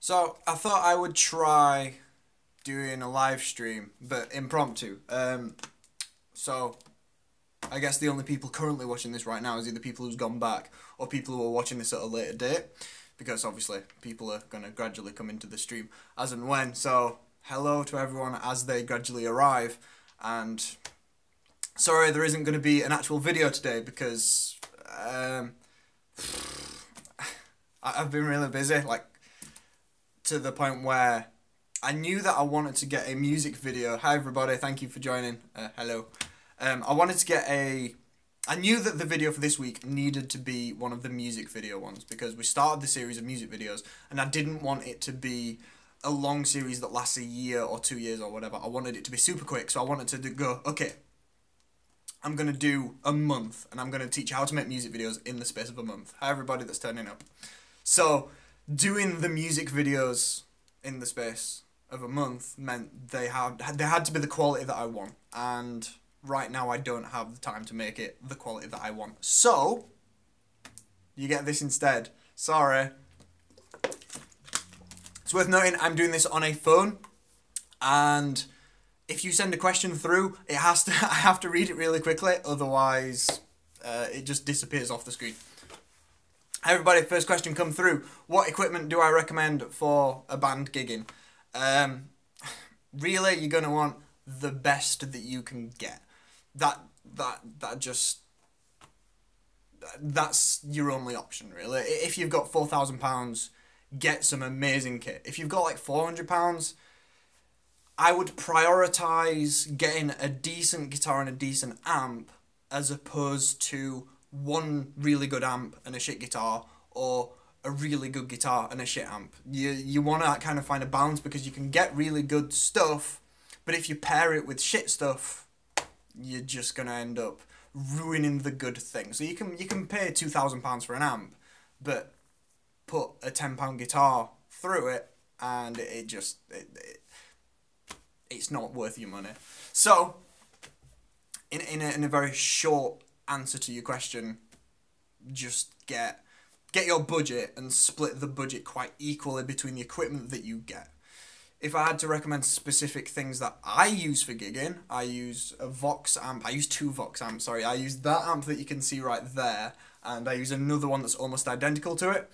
So I thought I would try doing a live stream, but impromptu. So I guess the only people currently watching this right now is either people who's gone back or people who are watching this at a later date, because obviously people are going to gradually come into the stream as and when. So hello to everyone as they gradually arrive, and sorry there isn't going to be an actual video today because I've been really busy, like to the point where I knew that I wanted to get a music video. Hi everybody, thank you for joining. Hello. I wanted to get I knew that the video for this week needed to be one of the music video ones because we started the series of music videos and I didn't want it to be a long series that lasts a year or 2 years or whatever. I wanted it to be super quick, so I wanted to go, okay, I'm going to do a month and I'm going to teach you how to make music videos in the space of a month. Hi everybody that's turning up. So doing the music videos in the space of a month meant they had to be the quality that I want, and right now I don't have the time to make it the quality that I want. So you get this instead. Sorry. It's worth noting I'm doing this on a phone, and if you send a question through, I have to read it really quickly, otherwise it just disappears off the screen. Hi everybody, first question come through. What equipment do I recommend for a band gigging? Really, you're going to want the best that you can get. That's your only option, really. If you've got £4,000, get some amazing kit. If you've got like £400, I would prioritise getting a decent guitar and a decent amp as opposed to one really good amp and a shit guitar, or a really good guitar and a shit amp. You want to kind of find a balance, because you can get really good stuff, but if you pair it with shit stuff, you're just going to end up ruining the good thing. So you can pay £2,000 for an amp, but put a £10 guitar through it and it's not worth your money. So in a very short answer to your question, just get your budget and split the budget quite equally between the equipment that you get. If I had to recommend specific things that I use for gigging, I use a Vox amp. I use two Vox amps, sorry. I use that amp that you can see right there, and I use another one that's almost identical to it,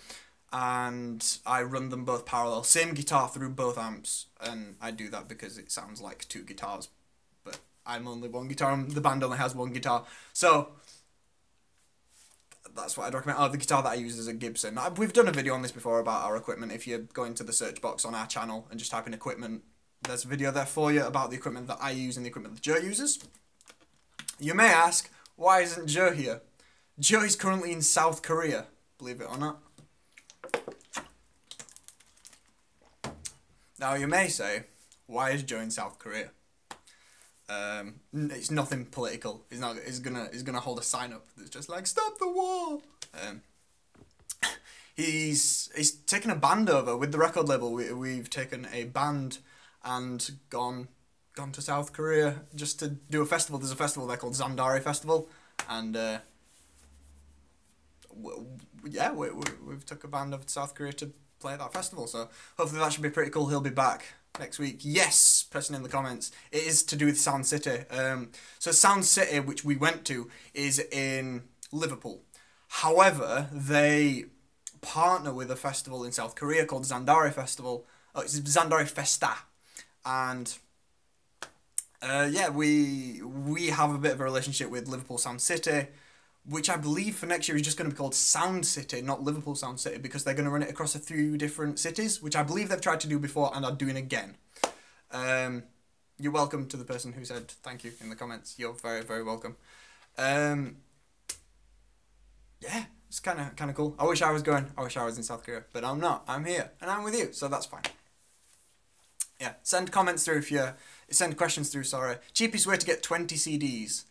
and I run them both parallel. Same guitar through both amps, and I do that because it sounds like two guitars, but I'm only one guitar, and the band only has one guitar. So that's what I'd recommend. Oh, the guitar that I use is a Gibson. We've done a video on this before about our equipment. If you go into the search box on our channel and just type in equipment, there's a video there for you about the equipment that I use and the equipment that Joe uses. You may ask, why isn't Joe here? Joe is currently in South Korea, believe it or not. Now you may say, why is Joe in South Korea? It's nothing political. He's gonna hold a sign up that's just like, stop the war. He's taken a band over with the record label. We've taken a band and gone to South Korea just to do a festival. There's a festival there called Zandari Festival, and yeah, we've took a band over to South Korea to play at that festival. So hopefully that should be pretty cool. He'll be back next week. Yes, pressing in the comments. It is to do with Sound City. So Sound City, which we went to, is in Liverpool. However, they partner with a festival in South Korea called Zandari Festival. Oh, it's Zandari Festa. And yeah, we have a bit of a relationship with Liverpool Sound City, which I believe for next year is just going to be called Sound City, not Liverpool Sound City, because they're going to run it across a few different cities, which I believe they've tried to do before and are doing again. You're welcome to the person who said thank you in the comments. You're very, very welcome. Yeah, it's kind of cool. I wish I was going. I wish I was in South Korea, but I'm not. I'm here, and I'm with you, so that's fine. Yeah, send comments through if you... Send questions through, sorry. Cheapest way to get 20 CDs.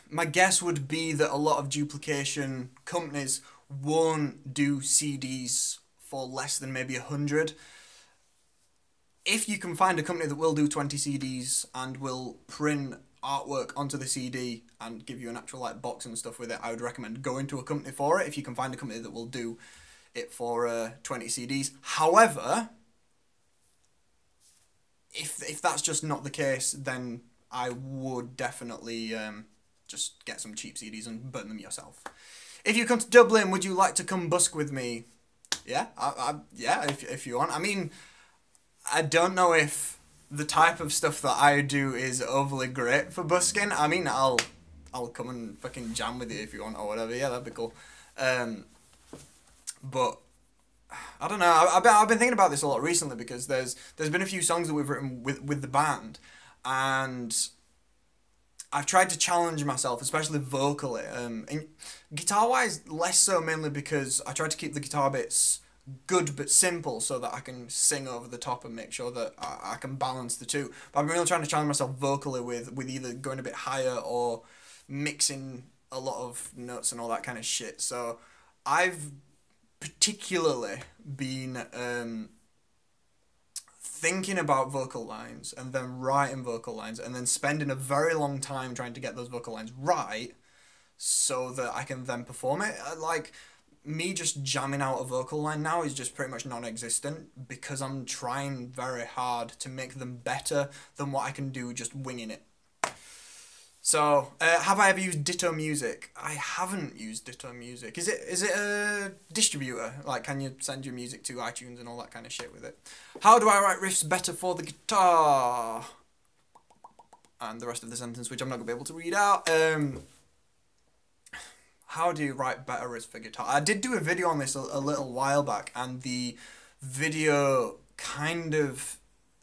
My guess would be that a lot of duplication companies won't do CDs for less than maybe 100. If you can find a company that will do 20 CDs and will print artwork onto the CD and give you an actual like box and stuff with it, I would recommend going to a company for it. If you can find a company that will do it for 20 CDs. However, if that's just not the case, then I would definitely just get some cheap CDs and burn them yourself. If you come to Dublin, would you like to come busk with me? Yeah, yeah, if you want. I mean, I don't know if the type of stuff that I do is overly great for busking. I mean, I'll come and fucking jam with you if you want or whatever. Yeah, that'd be cool. But I don't know. I've been thinking about this a lot recently because there's been a few songs that we've written with the band, and I've tried to challenge myself, especially vocally. Guitar wise, less so, mainly because I try to keep the guitar bits good but simple so that I can sing over the top and make sure that I can balance the two. But I'm really trying to challenge myself vocally with either going a bit higher or mixing a lot of notes and all that kind of shit. So I've particularly been thinking about vocal lines and then writing vocal lines and then spending a very long time trying to get those vocal lines right so that I can then perform it. Like, me just jamming out a vocal line now is just pretty much non-existent because I'm trying very hard to make them better than what I can do just winging it. So, have I ever used Ditto Music? I haven't used Ditto Music. Is it a distributor? Like, can you send your music to iTunes and all that kind of shit with it? How do I write riffs better for the guitar? And the rest of the sentence, which I'm not going to be able to read out. How do you write better riffs for guitar? I did do a video on this a little while back, and the video kind of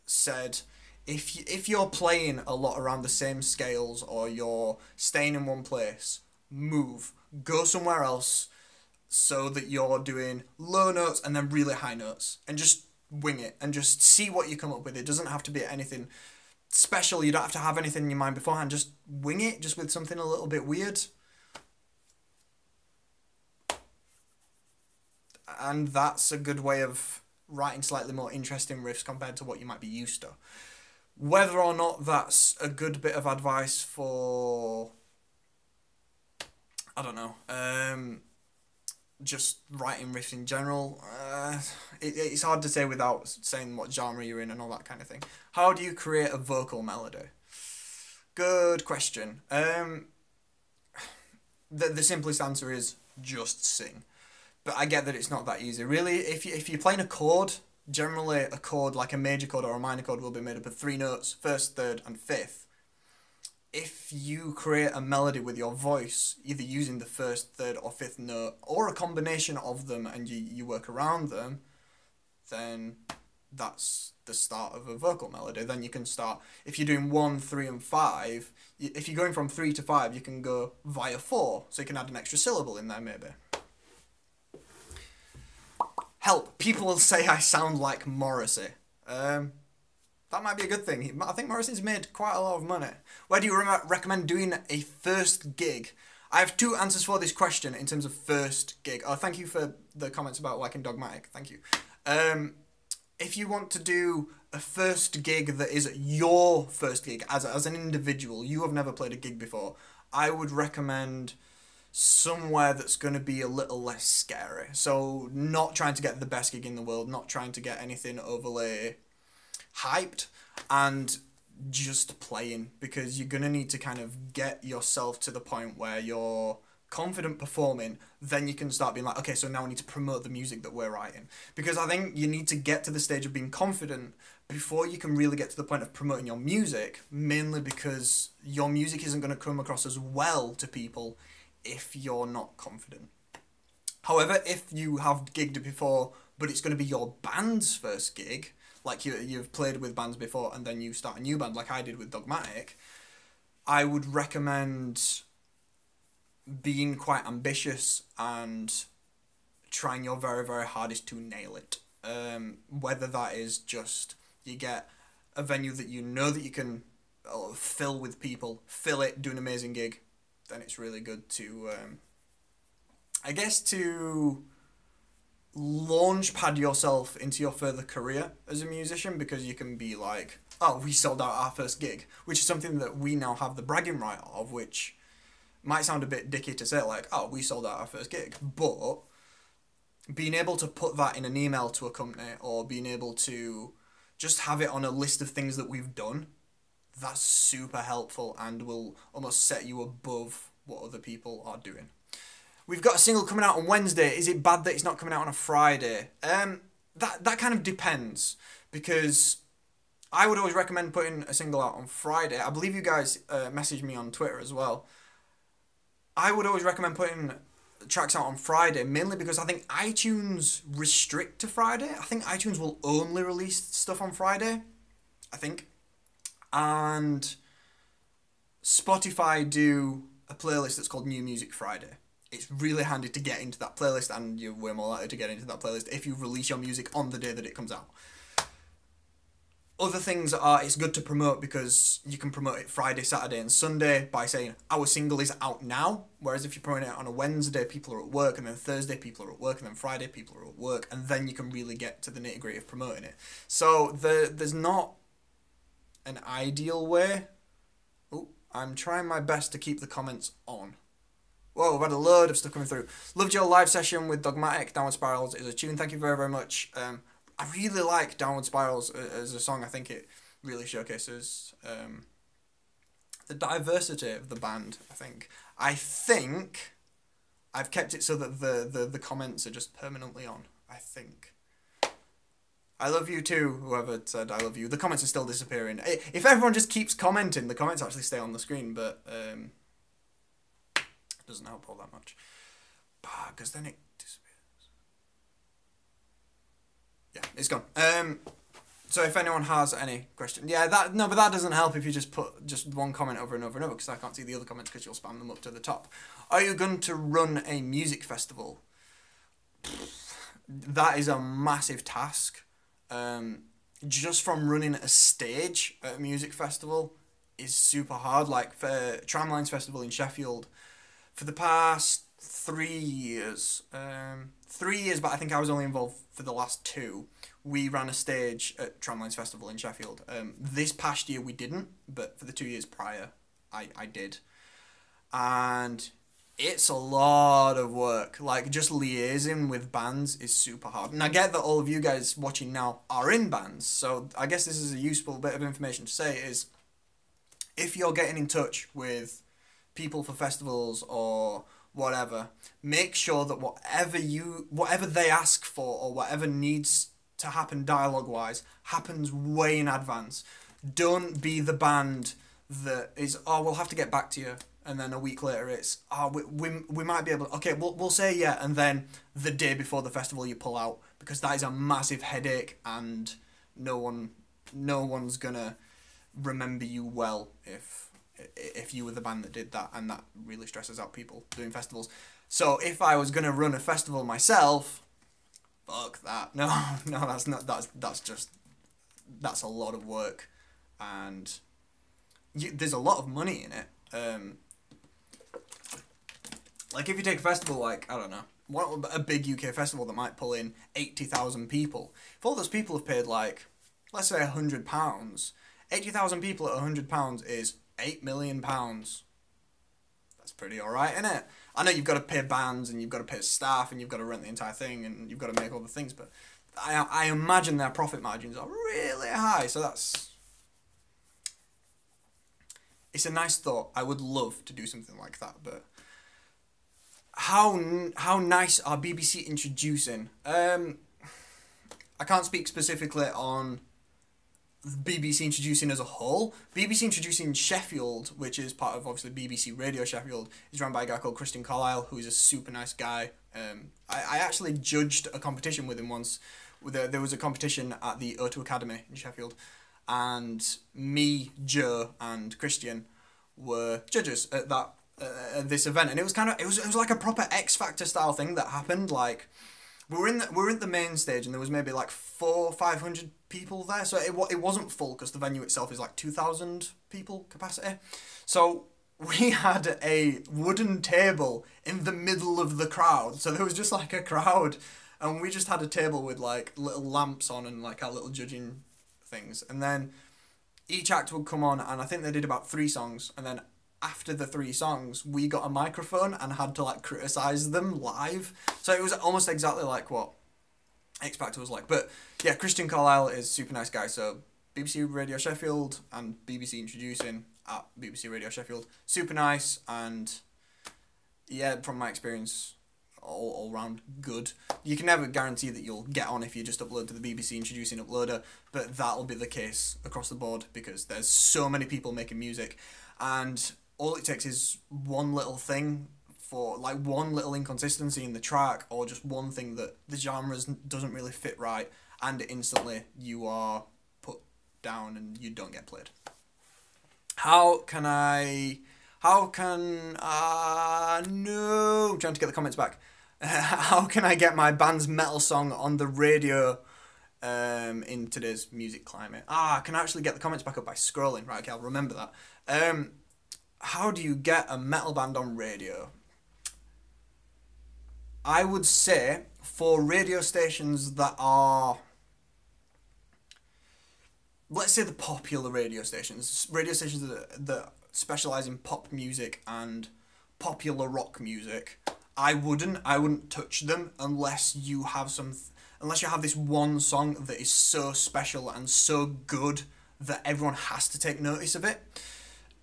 said, if you're playing a lot around the same scales or you're staying in one place, move, go somewhere else so that you're doing low notes and then really high notes, and just wing it and just see what you come up with. It doesn't have to be anything special. You don't have to have anything in your mind beforehand. Just wing it, just with something a little bit weird. And that's a good way of writing slightly more interesting riffs compared to what you might be used to. Whether or not that's a good bit of advice for, I don't know, just writing riffs in general, it's hard to say without saying what genre you're in and all that kind of thing. How do you create a vocal melody? Good question. The simplest answer is just sing. But I get that it's not that easy. Really, if you're playing a chord, generally a chord like a major chord or a minor chord will be made up of 3 notes, first, third, and fifth. If you create a melody with your voice, either using the first, third, or fifth note, or a combination of them, and you work around them, then that's the start of a vocal melody. Then you can start, if you're doing 1, 3, and 5, if you're going from 3 to 5, you can go via 4, so you can add an extra syllable in there maybe. Help, people will say I sound like Morrissey. That might be a good thing. I think Morrissey's made quite a lot of money. Where do you recommend doing a first gig? I have 2 answers for this question in terms of first gig. Oh, thank you for the comments about liking Dogmatic. Thank you. If you want to do a first gig that is your first gig as an individual, you have never played a gig before, I would recommend somewhere that's going to be a little less scary. So not trying to get the best gig in the world, not trying to get anything overly hyped, and just playing, because you're going to need to kind of get yourself to the point where you're confident performing. Then you can start being like, okay, so now we need to promote the music that we're writing. Because I think you need to get to the stage of being confident before you can really get to the point of promoting your music, mainly because your music isn't going to come across as well to people if you're not confident. However, if you have gigged before, but it's going to be your band's first gig, like you've played with bands before and then you start a new band like I did with Dogmatic, I would recommend being quite ambitious and trying your very, very hardest to nail it. Whether that is just you get a venue that you know that you can fill with people, fill it, do an amazing gig, then it's really good to, I guess, to launch pad yourself into your further career as a musician, because you can be like, oh, we sold out our first gig, which is something that we now have the bragging right of, which might sound a bit dicky to say, like, oh, we sold out our first gig, but being able to put that in an email to a company, or being able to just have it on a list of things that we've done, that's super helpful and will almost set you above what other people are doing. We've got a single coming out on Wednesday. Is it bad that it's not coming out on a Friday? That kind of depends, because I would always recommend putting a single out on Friday. I believe you guys messaged me on Twitter as well. I would always recommend putting tracks out on Friday, mainly because I think iTunes restrict to Friday. I think iTunes will only release stuff on Friday, I think. And Spotify do a playlist that's called New Music Friday. It's really handy to get into that playlist, and you're way more likely to get into that playlist if you release your music on the day that it comes out. Other things are, it's good to promote because you can promote it Friday, Saturday and Sunday by saying our single is out now, whereas if you're promoting it on a Wednesday, people are at work, and then Thursday people are at work, and then Friday people are at work, and then you can really get to the nitty-gritty of promoting it. So there's not an ideal way. Oh, I'm trying my best to keep the comments on. Whoa, we've had a load of stuff coming through. Loved your live session with Dogmatic. Downward Spirals is a tune. Thank you very, very much. I really like Downward Spirals as a song. I think it really showcases the diversity of the band, I think I've kept it so that the comments are just permanently on, I think. I love you too, whoever said I love you. The comments are still disappearing. If everyone just keeps commenting, the comments actually stay on the screen, but it doesn't help all that much. Because then it disappears. Yeah, it's gone. So if anyone has any question, yeah, but that doesn't help if you just put just one comment over and over and over, because I can't see the other comments because you'll spam them up to the top. Are you going to run a music festival? That is a massive task. Just from running a stage at a music festival is super hard. Like for Tramlines Festival in Sheffield, for the past 3 years, 3 years, but I think I was only involved for the last 2. We ran a stage at Tramlines Festival in Sheffield. This past year we didn't, but for the 2 years prior, I did. And it's a lot of work. Like, just liaising with bands is super hard. And I get that all of you guys watching now are in bands, so I guess this is a useful bit of information to say is, if you're getting in touch with people for festivals or whatever, make sure that whatever they ask for or whatever needs to happen dialogue-wise happens way in advance. Don't be the band that is, oh, we'll have to get back to you, and then a week later it's, oh, we might be able to, okay, we'll say yeah, and then the day before the festival you pull out, because that is a massive headache, and no one's gonna remember you well if you were the band that did that, and that really stresses out people doing festivals. So if I was gonna run a festival myself, fuck that. No, that's not. That's a lot of work, and there's a lot of money in it. Like if you take a festival like, I don't know, a big UK festival that might pull in 80,000 people. If all those people have paid like, let's say £100, 80,000 people at £100 is £8 million. That's pretty alright, isn't it? I know you've got to pay bands and you've got to pay staff and you've got to rent the entire thing and you've got to make all the things, but I imagine their profit margins are really high, so it's a nice thought. I would love to do something like that, but how nice are BBC introducing? I can't speak specifically on BBC introducing as a whole. BBC introducing Sheffield, which is part of obviously BBC Radio Sheffield, is run by a guy called Christian Carlisle, who is a super nice guy. I actually judged a competition with him once. There was a competition at the O2 Academy in Sheffield, and me, Joe, and Christian were judges at that this event, and it was like a proper X Factor style thing that happened. Like we were in the main stage, and there was maybe like 400-500 people there, so it wasn't full because the venue itself is like 2,000 people capacity. So we had a wooden table in the middle of the crowd, so there was just like a crowd, and we just had a table with like little lamps on and like our little judging things, and then each act would come on, and I think they did about 3 songs, and then after the 3 songs, we got a microphone and had to like criticize them live. So it was almost exactly like what X Factor was like. But yeah, Christian Carlisle is a super nice guy. So BBC Radio Sheffield and BBC Introducing at BBC Radio Sheffield, super nice, and yeah, from my experience, all round good. You can never guarantee that you'll get on if you just upload to the BBC Introducing uploader, but that'll be the case across the board because there's so many people making music, and all it takes is one little thing, for like one little inconsistency in the track, or just one thing that the genres doesn't really fit right, and instantly you are put down and you don't get played. No, I'm trying to get the comments back. How can I get my band's metal song on the radio in today's music climate? I can actually get the comments back up by scrolling. Right, okay, I'll remember that. How do you get a metal band on radio? I would say for radio stations that are, let's say the popular radio stations that specialise in pop music and popular rock music, I wouldn't touch them unless you have this one song that is so special and so good that everyone has to take notice of it.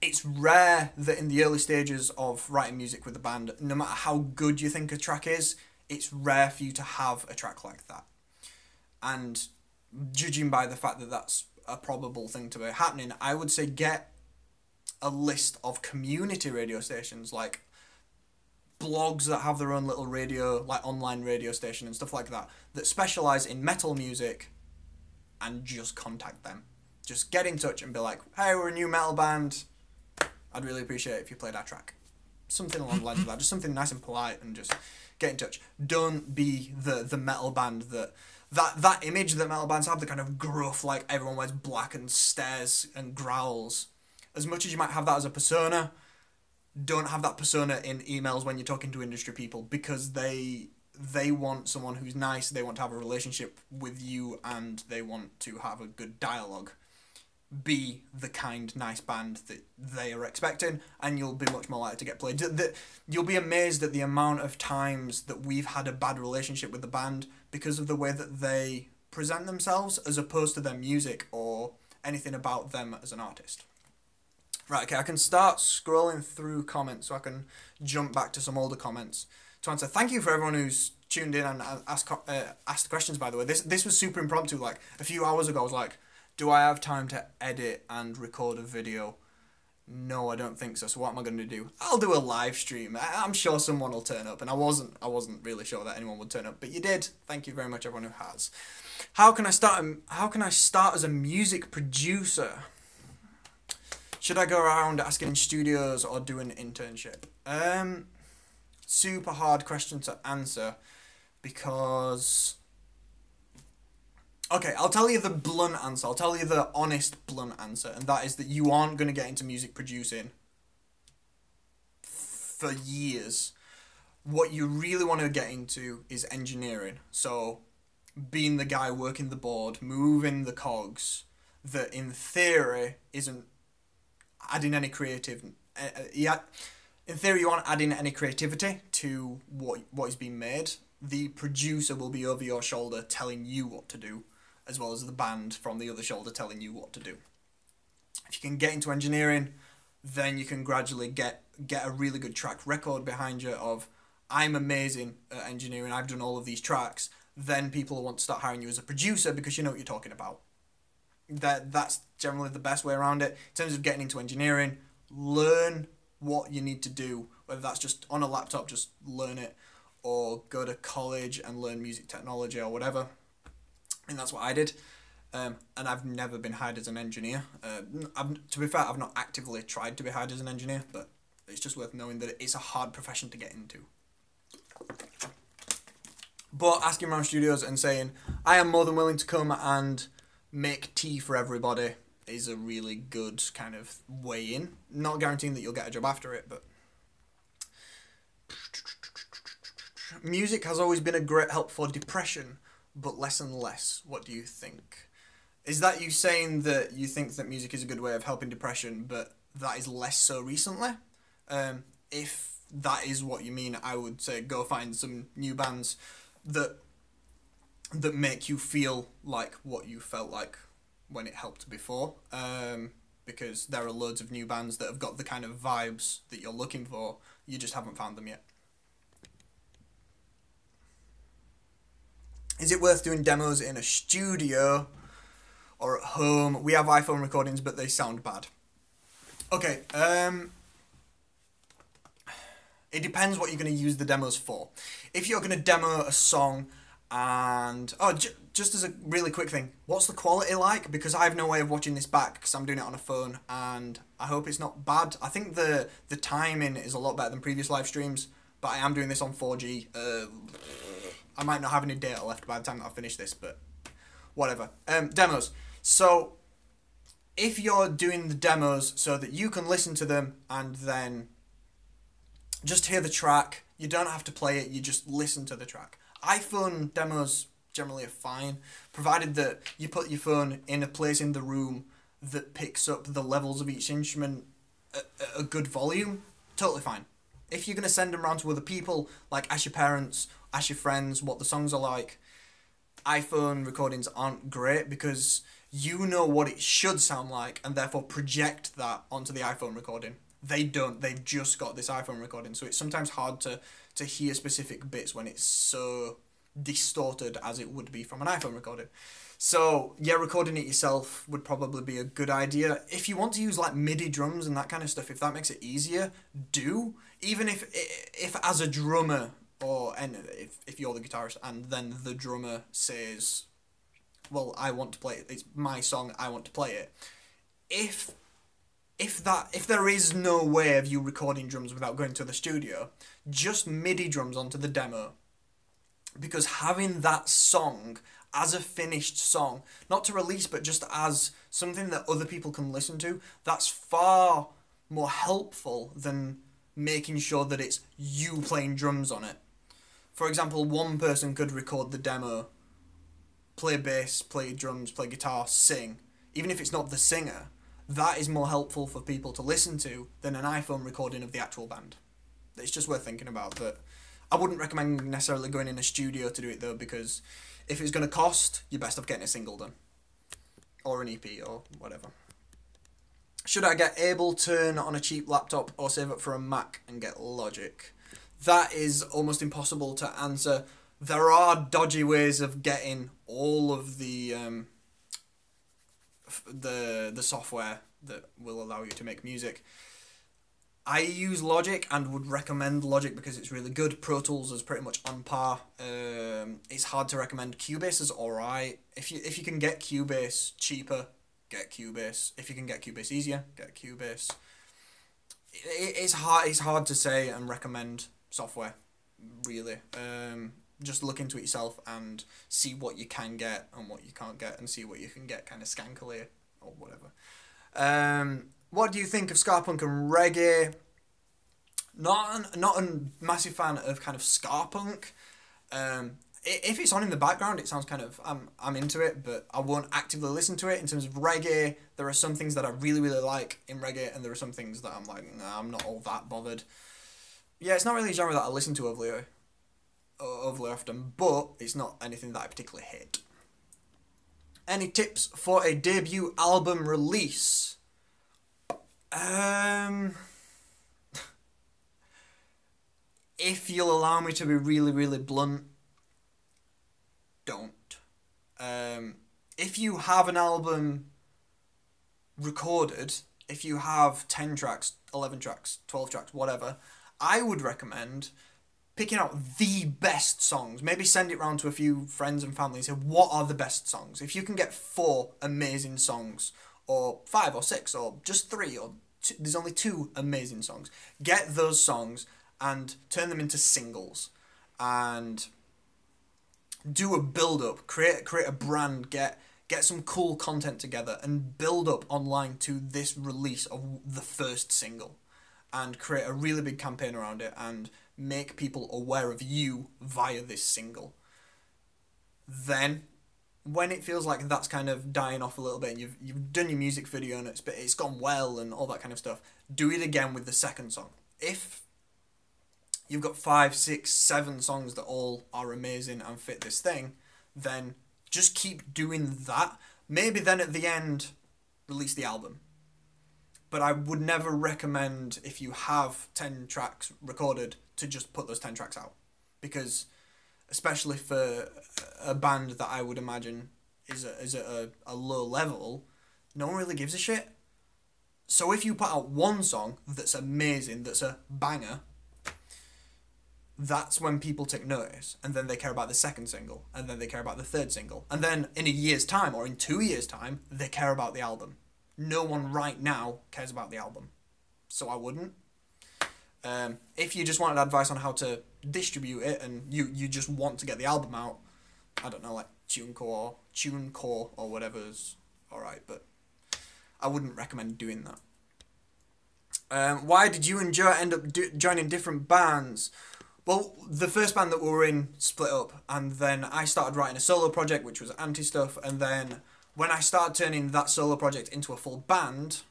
It's rare that in the early stages of writing music with a band, no matter how good you think a track is, it's rare for you to have a track like that. And judging by the fact that that's a probable thing to be happening, I would say get a list of community radio stations, like blogs that have their own little radio, like online radio station and stuff like that specialise in metal music, and just contact them. Just get in touch and be like, hey, we're a new metal band, I'd really appreciate it if you played our track. Something along the lines of that, just something nice and polite, and just get in touch. Don't be the metal band that image that metal bands have, the kind of gruff, like everyone wears black and stares and growls. As much as you might have that as a persona, don't have that persona in emails when you're talking to industry people, because they want someone who's nice, they want to have a relationship with you, and they want to have a good dialogue. Be the kind, nice band that they are expecting, and you'll be much more likely to get played. You'll be amazed at the amount of times that we've had a bad relationship with the band because of the way that they present themselves, as opposed to their music or anything about them as an artist. Right, okay, I can start scrolling through comments so I can jump back to some older comments to answer. Thank you for everyone who's tuned in and asked questions, by the way. This was super impromptu. Like, a few hours ago, I was like, do I have time to edit and record a video? No, I don't think so. So what am I going to do? I'll do a live stream. I'm sure someone will turn up, and I wasn't really sure that anyone would turn up, but you did. Thank you very much, everyone who has. How can I start as a music producer? Should I go around asking in studios or do an internship? Super hard question to answer, because... Okay, I'll tell you the blunt answer. I'll tell you the honest, blunt answer, and that is that you aren't going to get into music producing for years. What you really want to get into is engineering. So, being the guy working the board, moving the cogs, that in theory isn't adding any creative... in theory, you aren't adding any creativity to what is being made. The producer will be over your shoulder telling you what to do, as well as the band from the other shoulder telling you what to do. If you can get into engineering, then you can gradually get a really good track record behind you of, I'm amazing at engineering, I've done all of these tracks. Then people will want to start hiring you as a producer because you know what you're talking about. That's generally the best way around it. In terms of getting into engineering, learn what you need to do, whether that's just on a laptop, just learn it, or go to college and learn music technology or whatever. And that's what I did. And I've never been hired as an engineer. To be fair, I've not actively tried to be hired as an engineer, but it's just worth knowing that it's a hard profession to get into. But asking around studios and saying, I am more than willing to come and make tea for everybody, is a really good kind of way in. Not guaranteeing that you'll get a job after it, but... Music has always been a great help for depression, but less and less. What do you think? Is that you saying that you think that music is a good way of helping depression, but that is less so recently? If that is what you mean, I would say go find some new bands that make you feel like what you felt like when it helped before. Because there are loads of new bands that have got the kind of vibes that you're looking for. You just haven't found them yet. Is it worth doing demos in a studio or at home? We have iPhone recordings, but they sound bad. Okay, it depends what you're going to use the demos for. If you're going to demo a song and... Oh, just as a really quick thing, what's the quality like? Because I have no way of watching this back because I'm doing it on a phone, and I hope it's not bad. I think the timing is a lot better than previous live streams, but I am doing this on 4G. I might not have any data left by the time that I finish this, but whatever. Demos. So, if you're doing the demos so that you can listen to them and then just hear the track, you don't have to play it, you just listen to the track. iPhone demos generally are fine, provided that you put your phone in a place in the room that picks up the levels of each instrument at a good volume. Totally fine. If you're going to send them around to other people, like ask your parents, ask your friends what the songs are like, iPhone recordings aren't great because you know what it should sound like and therefore project that onto the iPhone recording. They don't. They've just got this iPhone recording, so it's sometimes hard to hear specific bits when it's so distorted as it would be from an iPhone recording. So yeah, recording it yourself would probably be a good idea. If you want to use like MIDI drums and that kind of stuff, if that makes it easier, do. Even if as a drummer, or and if you're the guitarist and then the drummer says, well, I want to play it, it's my song, I want to play it. If there is no way of you recording drums without going to the studio, just MIDI drums onto the demo. Because having that song as a finished song, not to release, but just as something that other people can listen to, that's far more helpful than making sure that it's you playing drums on it. For example, one person could record the demo, play bass, play drums, play guitar, sing. Even if it's not the singer, that is more helpful for people to listen to than an iPhone recording of the actual band. It's just worth thinking about. But I wouldn't recommend necessarily going in a studio to do it though, because if it's going to cost, you're best off getting a single done. Or an EP or whatever. Should I get Ableton on a cheap laptop or save up for a Mac and get Logic? That is almost impossible to answer. There are dodgy ways of getting all of the software that will allow you to make music. I use Logic and would recommend Logic because it's really good. Pro Tools is pretty much on par. It's hard to recommend. Cubase is alright. If you can get Cubase cheaper, get Cubase. If you can get Cubase easier, get Cubase. It's hard to say and recommend software, really. Just look into it yourself and see what you can get and what you can't get, and see what you can get kind of skankily or whatever. What do you think of ska punk and reggae? Not a massive fan of kind of ska punk. If it's on in the background, it sounds kind of, I'm into it, but I won't actively listen to it. In terms of reggae, there are some things that I really, really like in reggae, and there are some things that I'm like, nah, I'm not all that bothered. Yeah, it's not really a genre that I listen to overly often, but it's not anything that I particularly hate. Any tips for a debut album release? If you'll allow me to be really, really blunt, don't. If you have an album recorded, if you have 10 tracks, 11 tracks, 12 tracks, whatever, I would recommend picking out the best songs. Maybe send it round to a few friends and family and say, what are the best songs? If you can get 4 amazing songs, or 5 or 6, or just 3, or 2, there's only 2 amazing songs, get those songs and turn them into singles. And do a build-up, create a brand, get some cool content together, and build up online to this release of the first single. And create a really big campaign around it, and make people aware of you via this single. Then, when it feels like that's kind of dying off a little bit, and you've done your music video and it's gone well and all that kind of stuff, do it again with the second song. if you've got 5, 6, 7 songs that all are amazing and fit this thing, then just keep doing that. Maybe then at the end, release the album. But I would never recommend, if you have 10 tracks recorded, to just put those 10 tracks out. Because, especially for a band that I would imagine is at a low level, no one really gives a shit. So if you put out one song that's amazing, that's a banger, that's when people take notice, and then they care about the second single, and then they care about the third single, and then in a year's time, or in 2 years' time, they care about the album. No one right now cares about the album, so I wouldn't. If you just wanted advice on how to distribute it, and you just want to get the album out, I don't know, like TuneCore or whatever's alright, but I wouldn't recommend doing that. Why did you and Joe end up joining different bands? Well, the first band that we were in split up, and then I started writing a solo project, which was anti-stuff, and then when I started turning that solo project into a full band,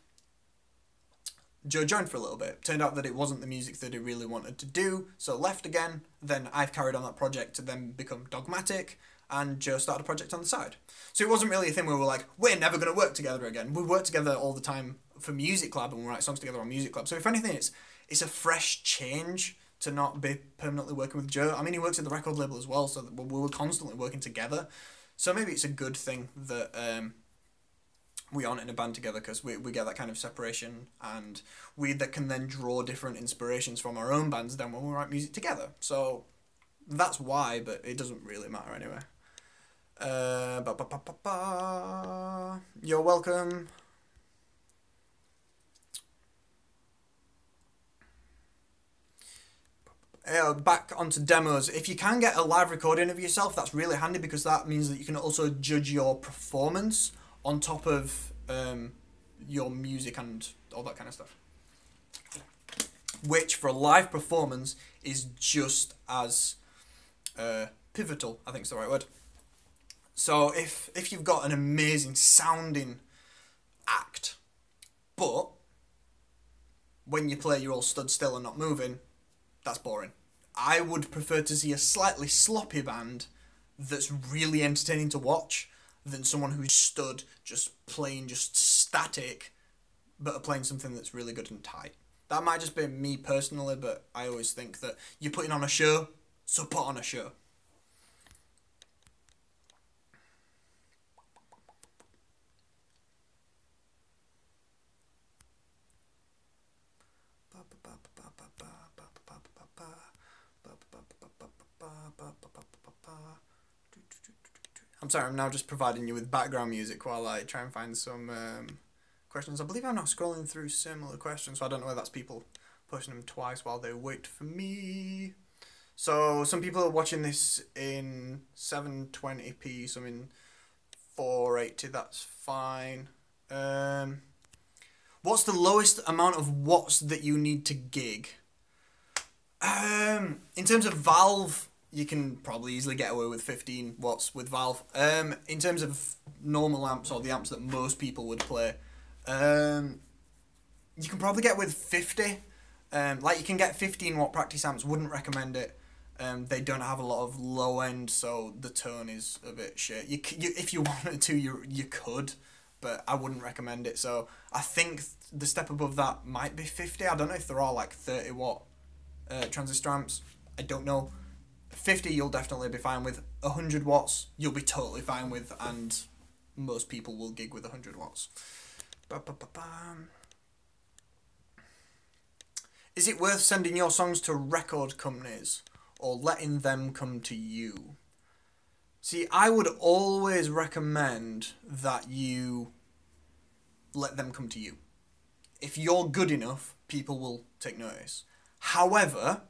Joe joined for a little bit. Turned out that it wasn't the music that he really wanted to do, so left again. Then I've carried on that project to then become Dogmatic, and Joe started a project on the side. So it wasn't really a thing where we were like, we're never going to work together again. We work together all the time for Music Club, and we write songs together on Music Club. So if anything, it's a fresh change to not be permanently working with Joe. I mean, he works at the record label as well, so we were constantly working together. So maybe it's a good thing that we aren't in a band together, because we get that kind of separation, and we that can then draw different inspirations from our own bands then when we write music together. So that's why, but it doesn't really matter anyway. You're welcome. Back onto demos. If you can get a live recording of yourself, that's really handy, because that means that you can also judge your performance on top of your music and all that kind of stuff. Which, for a live performance, is just as pivotal, I think is the right word. So if you've got an amazing sounding act, but when you play you're all stood still and not moving, that's boring. I would prefer to see a slightly sloppy band that's really entertaining to watch than someone who's stood just playing just static but are playing something that's really good and tight. That might just be me personally, but I always think that you're putting on a show, so put on a show. I'm sorry, I'm now just providing you with background music while I try and find some questions. I believe I'm not scrolling through similar questions, so I don't know whether that's people posting them twice while they wait for me. So some people are watching this in 720p, some in 480, that's fine. What's the lowest amount of watts that you need to gig? In terms of valve, you can probably easily get away with 15 watts with valve. In terms of normal amps, or the amps that most people would play, you can probably get with 50. Like you can get 15 watt practice amps, wouldn't recommend it. They don't have a lot of low end, so the tone is a bit shit. You if you wanted to, you could, but I wouldn't recommend it. So I think the step above that might be 50. I don't know if there are like 30 watt transistor amps. I don't know. 50 you'll definitely be fine with. 100 watts you'll be totally fine with, and most people will gig with 100 watts. Is it worth sending your songs to record companies or letting them come to you? See, I would always recommend that you let them come to you. If you're good enough, people will take notice. However,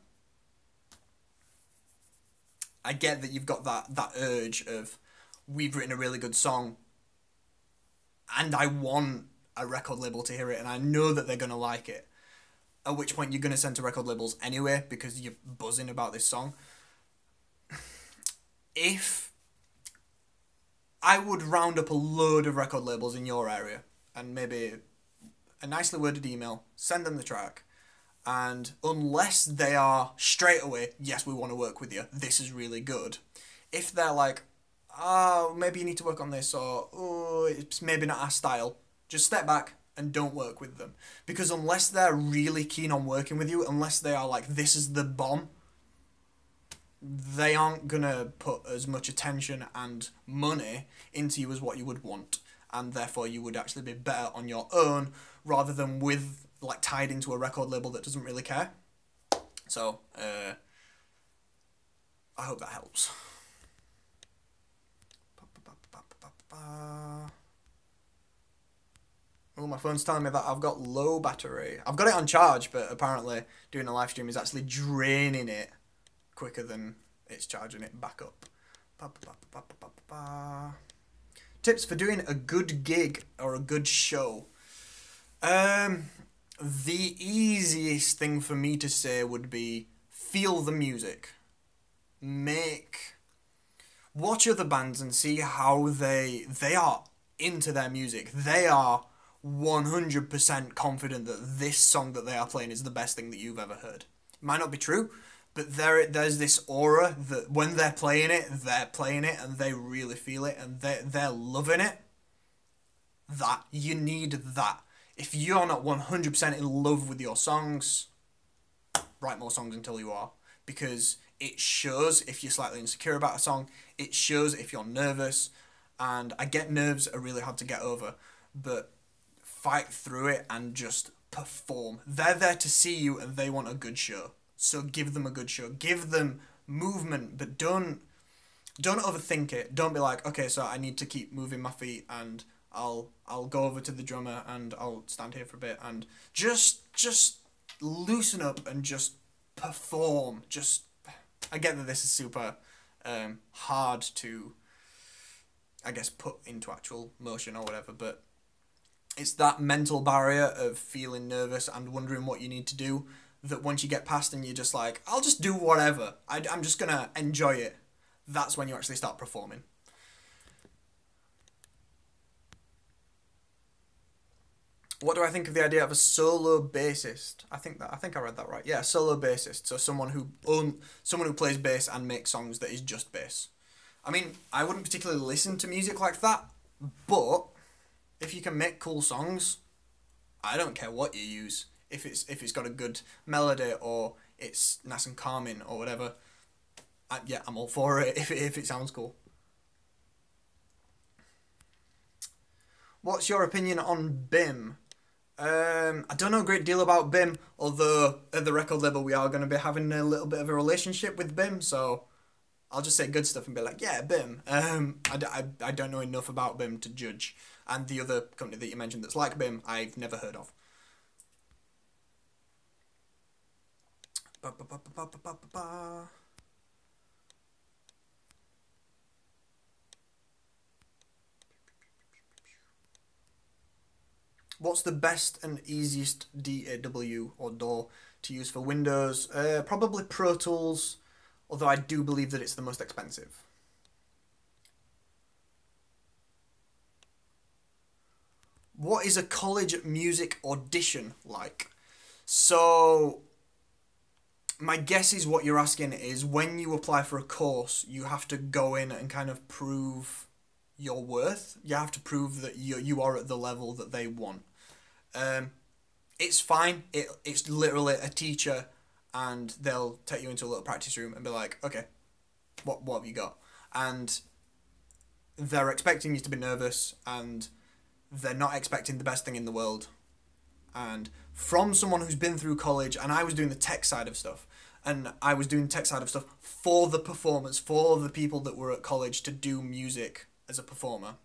I get that you've got that urge of, we've written a really good song and I want a record label to hear it and I know that they're going to like it. At which point you're going to send to record labels anyway because you're buzzing about this song. If I would round up a load of record labels in your area and maybe a nicely worded email, send them the track, And unless they are straight away, yes, we want to work with you, this is really good. If they're like, oh, maybe you need to work on this, or oh, it's maybe not our style, just step back and don't work with them. Because unless they're really keen on working with you, unless they are like, this is the bomb, they aren't gonna put as much attention and money into you as what you would want. And therefore you would actually be better on your own rather than with, like, tied into a record label that doesn't really care. So, I hope that helps. Oh, my phone's telling me that I've got low battery. I've got it on charge, but apparently doing a live stream is actually draining it quicker than it's charging it back up. Tips for doing a good gig or a good show. The easiest thing for me to say would be feel the music. Watch other bands and see how they are into their music. They are 100% confident that this song that they are playing is the best thing that you've ever heard. It might not be true, but there's this aura that when they're playing it and they really feel it and they're loving it. That, you need that. If you're not 100% in love with your songs, write more songs until you are. Because it shows if you're slightly insecure about a song, it shows if you're nervous, and I get nerves are really hard to get over, but fight through it and just perform. They're there to see you and they want a good show. So give them a good show. Give them movement, but don't overthink it. Don't be like, okay, so I need to keep moving my feet and I'll go over to the drummer and I'll stand here for a bit and just loosen up and just perform. I get that this is super hard to, I guess, put into actual motion or whatever, but it's that mental barrier of feeling nervous and wondering what you need to do that once you get past and you're just like, I'll just do whatever. I'm just going to enjoy it. That's when you actually start performing. What do I think of the idea of a solo bassist? I think I read that right. Yeah, solo bassist. So someone who plays bass and makes songs that is just bass. I mean, I wouldn't particularly listen to music like that, but if you can make cool songs, I don't care what you use. If it's got a good melody or it's nice and calming or whatever, I'm all for it if it sounds cool. What's your opinion on BIM? I don't know a great deal about BIM, although at the record label we are going to be having a little bit of a relationship with BIM, so I'll just say good stuff and be like, yeah, BIM. I don't know enough about BIM to judge. And the other company that you mentioned that's like BIM, I've never heard of. What's the best and easiest DAW or DAW to use for Windows? Probably Pro Tools, although I do believe that it's the most expensive. What is a college music audition like? So, my guess is what you're asking is when you apply for a course, you have to go in and kind of prove your worth. You have to prove that you are at the level that they want. It's fine. It's literally a teacher and they'll take you into a little practice room and be like, okay, what have you got? And they're expecting you to be nervous and they're not expecting the best thing in the world. And from someone who's been through college, and I was doing the tech side of stuff, and I was doing tech side of stuff for the performers, for the people that were at college to do music as a performer.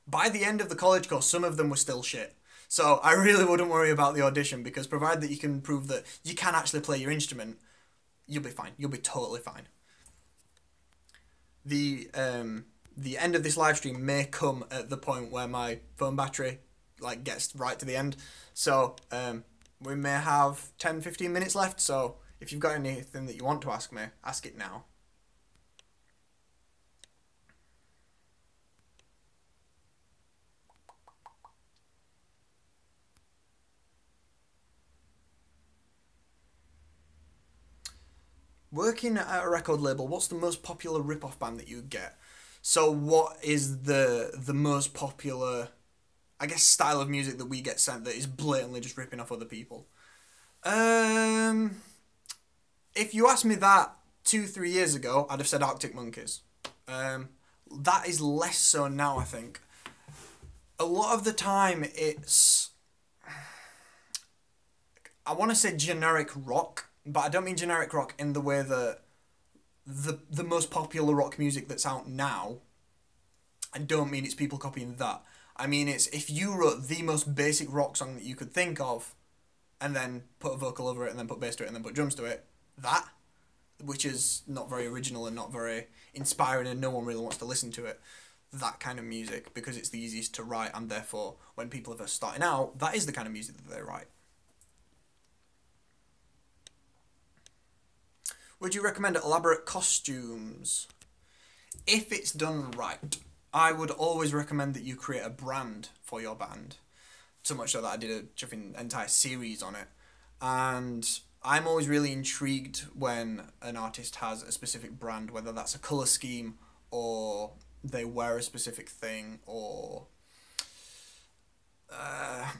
By the end of the college course, some of them were still shit. So I really wouldn't worry about the audition, because provided that you can prove that you can actually play your instrument, you'll be fine. You'll be totally fine. The end of this live stream may come at the point where my phone battery gets right to the end. So we may have 10-15 minutes left. So if you've got anything that you want to ask me, ask it now. Working at a record label, what's the most popular rip-off band that you get? So what is the most popular, I guess, style of music that we get sent that is blatantly just ripping off other people? Um, if you asked me that 2, 3 years ago, I'd have said Arctic Monkeys. That is less so now, I think. A lot of the time, it's, I want to say generic rock, but I don't mean generic rock in the way that the most popular rock music that's out now, I don't mean it's people copying that. I mean it's if you wrote the most basic rock song that you could think of, and then put a vocal over it, and then put bass to it, and then put drums to it, that, which is not very original and not very inspiring, and no one really wants to listen to it. That kind of music, because it's the easiest to write, and therefore, when people are first starting out, that is the kind of music that they write. Would you recommend elaborate costumes? If it's done right, I would always recommend that you create a brand for your band. So much so that I did an entire series on it. And I'm always really intrigued when an artist has a specific brand, whether that's a colour scheme or they wear a specific thing, or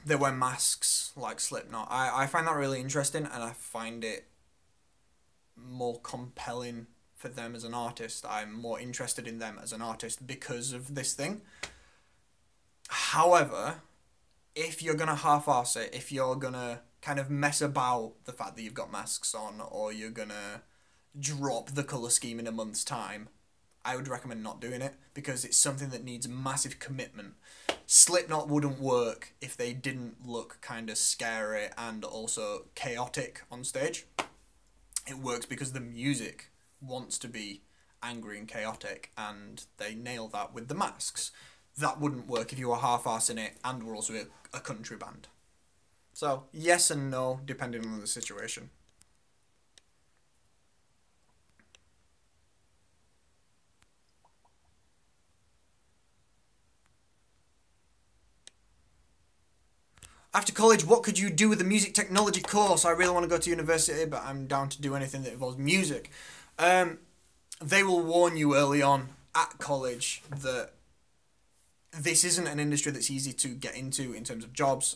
they wear masks like Slipknot. I find that really interesting, and I find it more compelling for them as an artist. I'm more interested in them as an artist because of this thing. However, if you're gonna half-arse it, if you're gonna kind of mess about the fact that you've got masks on, or you're gonna drop the colour scheme in a month's time, I would recommend not doing it, because it's something that needs massive commitment. Slipknot wouldn't work if they didn't look kind of scary and also chaotic on stage. It works because the music wants to be angry and chaotic, and they nail that with the masks. That wouldn't work if you were half-arsing it and were also a country band. So, yes and no, depending on the situation. After college, what could you do with a music technology course? I really want to go to university, but I'm down to do anything that involves music. They will warn you early on at college that this isn't an industry that's easy to get into in terms of jobs.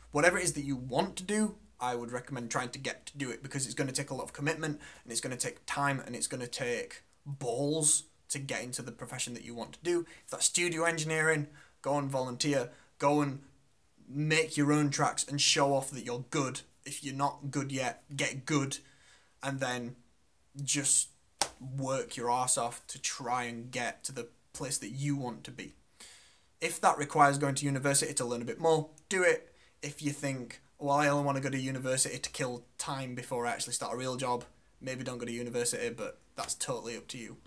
Whatever it is that you want to do, I would recommend trying to get to do it, because it's going to take a lot of commitment, and it's going to take time, and it's going to take balls to get into the profession that you want to do. If that's studio engineering, go and volunteer, go and make your own tracks and show off that you're good. If you're not good yet, get good, and then just work your arse off to try and get to the place that you want to be. If that requires going to university to learn a bit more, do it. If you think, well, I only want to go to university to kill time before I actually start a real job, maybe don't go to university, but that's totally up to you.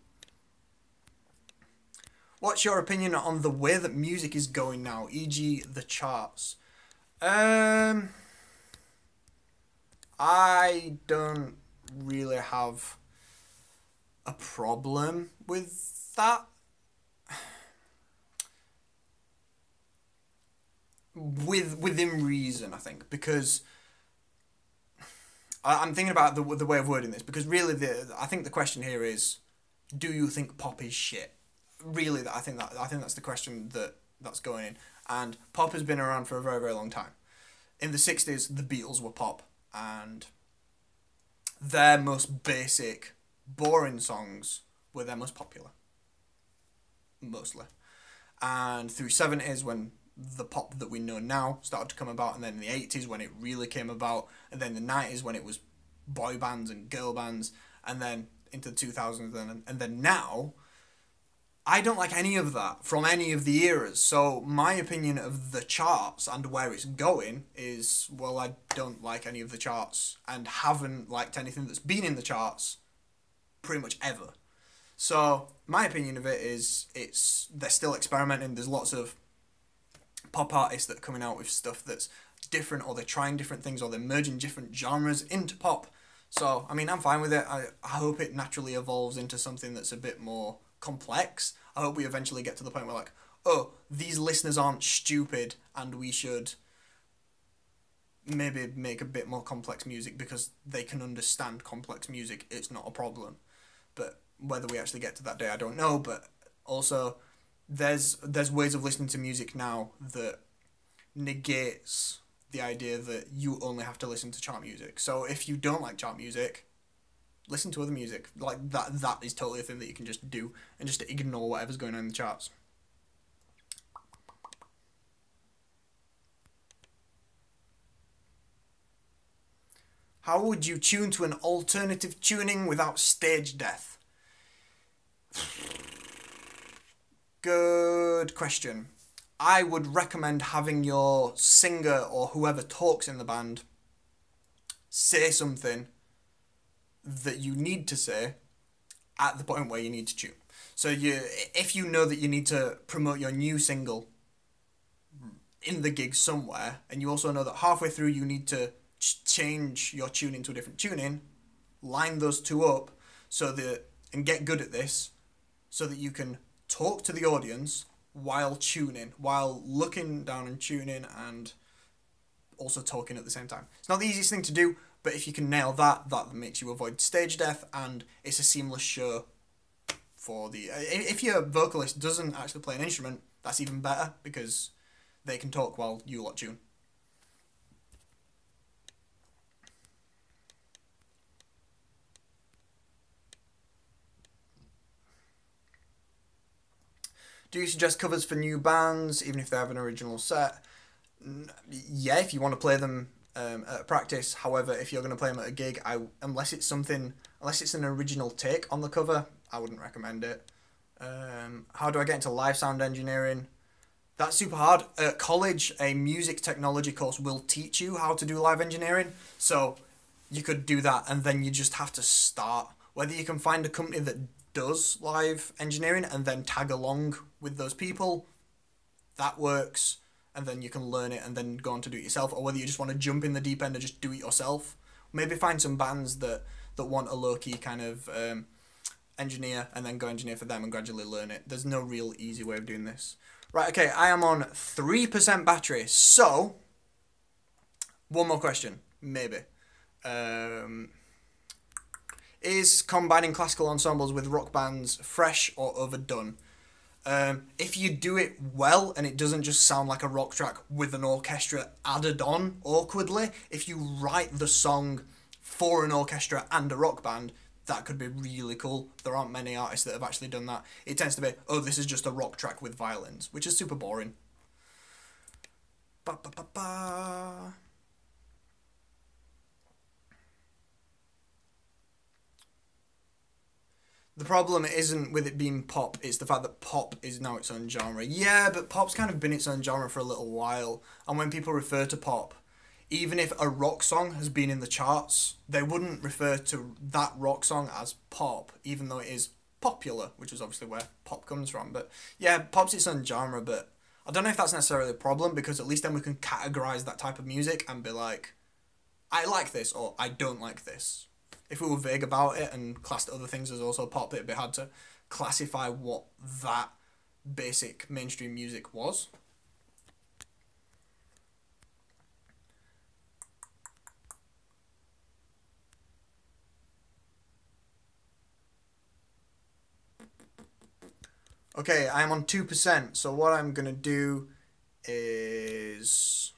What's your opinion on the way that music is going now, e.g. the charts? I don't really have a problem with that. Within reason, I think, because I'm thinking about the way of wording this, because really I think the question here is, do you think pop is shit? Really, I think that's the question that's going in. And pop has been around for a very, very long time. In the 60s, the Beatles were pop, and their most basic, boring songs were their most popular. Mostly. And through 70s, when the pop that we know now started to come about, and then in the 80s when it really came about, and then the 90s when it was boy bands and girl bands, and then into the 2000s, and then now, I don't like any of that from any of the eras. So my opinion of the charts and where it's going is, well, I don't like any of the charts and haven't liked anything that's been in the charts pretty much ever. So my opinion of it is they're still experimenting. There's lots of pop artists that are coming out with stuff that's different, or they're trying different things, or they're merging different genres into pop. So, I mean, I'm fine with it. I hope it naturally evolves into something that's a bit more complex. I hope we eventually get to the point where, like, oh, these listeners aren't stupid and we should maybe make a bit more complex music because they can understand complex music. It's not a problem. But whether we actually get to that day, I don't know. But also, there's ways of listening to music now that negates the idea that you only have to listen to chart music. So if you don't like chart music, listen to other music. Like that is totally a thing that you can just do and just ignore whatever's going on in the charts. How would you tune to an alternative tuning without stage death? Good question. I would recommend having your singer or whoever talks in the band say something that you need to say at the point where you need to tune. So if you know that you need to promote your new single in the gig somewhere, and you also know that halfway through you need to change your tuning to a different tuning, line those two up and get good at this so that you can talk to the audience while tuning, while looking down and tuning and also talking at the same time. It's not the easiest thing to do, but if you can nail that, that makes you avoid stage death, and it's a seamless show for the... If your vocalist doesn't actually play an instrument, that's even better because they can talk while you lot tune. Do you suggest covers for new bands, even if they have an original set? Yeah, if you want to play them at practice. However, if you're going to play them at a gig, unless it's an original take on the cover, I wouldn't recommend it. How do I get into live sound engineering? That's super hard. At college, a music technology course will teach you how to do live engineering. So you could do that, and then you just have to start. Whether you can find a company that does live engineering and then tag along with those people, that works, and then you can learn it and then go on to do it yourself, or whether you just want to jump in the deep end and just do it yourself. Maybe find some bands that want a low-key kind of engineer and then go engineer for them and gradually learn it. There's no real easy way of doing this. Right, okay, I am on 3% battery, so one more question, maybe. Is combining classical ensembles with rock bands fresh or overdone? If you do it well and it doesn't just sound like a rock track with an orchestra added on awkwardly, if you write the song for an orchestra and a rock band, that could be really cool. There aren't many artists that have actually done that. It tends to be, oh, this is just a rock track with violins, which is super boring. Ba, ba, ba, ba. The problem isn't with it being pop, it's the fact that pop is now its own genre. Yeah, but pop's kind of been its own genre for a little while, and when people refer to pop, even if a rock song has been in the charts, they wouldn't refer to that rock song as pop, even though it is popular, which is obviously where pop comes from. But yeah, pop's its own genre, but I don't know if that's necessarily a problem, because at least then we can categorise that type of music and be like, I like this, or I don't like this. If we were vague about it and classed other things as also pop, it'd be hard to classify what that basic mainstream music was. Okay, I'm on 2%, so what I'm going to do is...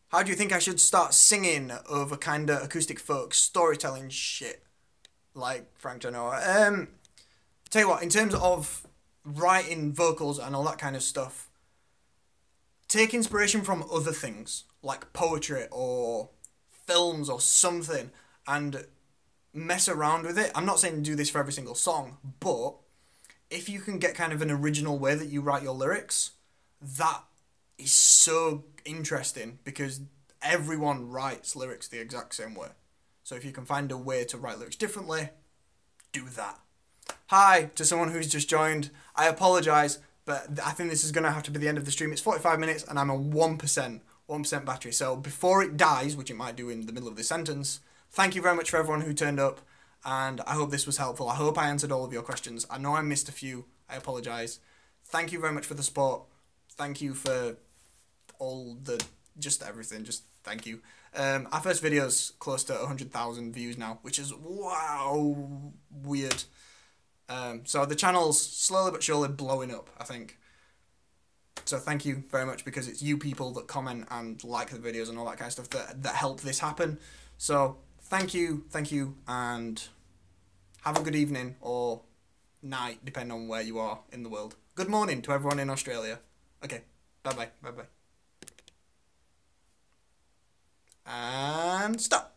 How do you think I should start singing over kinda acoustic folk storytelling shit like Frank Genoa? Tell you what, in terms of writing vocals and all that kind of stuff, take inspiration from other things like poetry or films or something and mess around with it. I'm not saying do this for every single song, but if you can get kind of an original way that you write your lyrics, that is so interesting because everyone writes lyrics the exact same way. So if you can find a way to write lyrics differently, do that. Hi to someone who's just joined. I apologise, but I think this is going to have to be the end of the stream. It's 45 minutes and I'm on 1% battery. So before it dies, which it might do in the middle of this sentence, thank you very much for everyone who turned up, and I hope this was helpful. I hope I answered all of your questions. I know I missed a few. I apologise. Thank you very much for the support. Thank you for all the, just everything, just thank you. Our first video's close to 100,000 views now, which is, wow, weird. So the channel's slowly but surely blowing up, I think. So thank you very much, because it's you people that comment and like the videos and all that kind of stuff that help this happen. So thank you, and have a good evening or night, depending on where you are in the world. Good morning to everyone in Australia. Okay, bye-bye, bye-bye. And stop.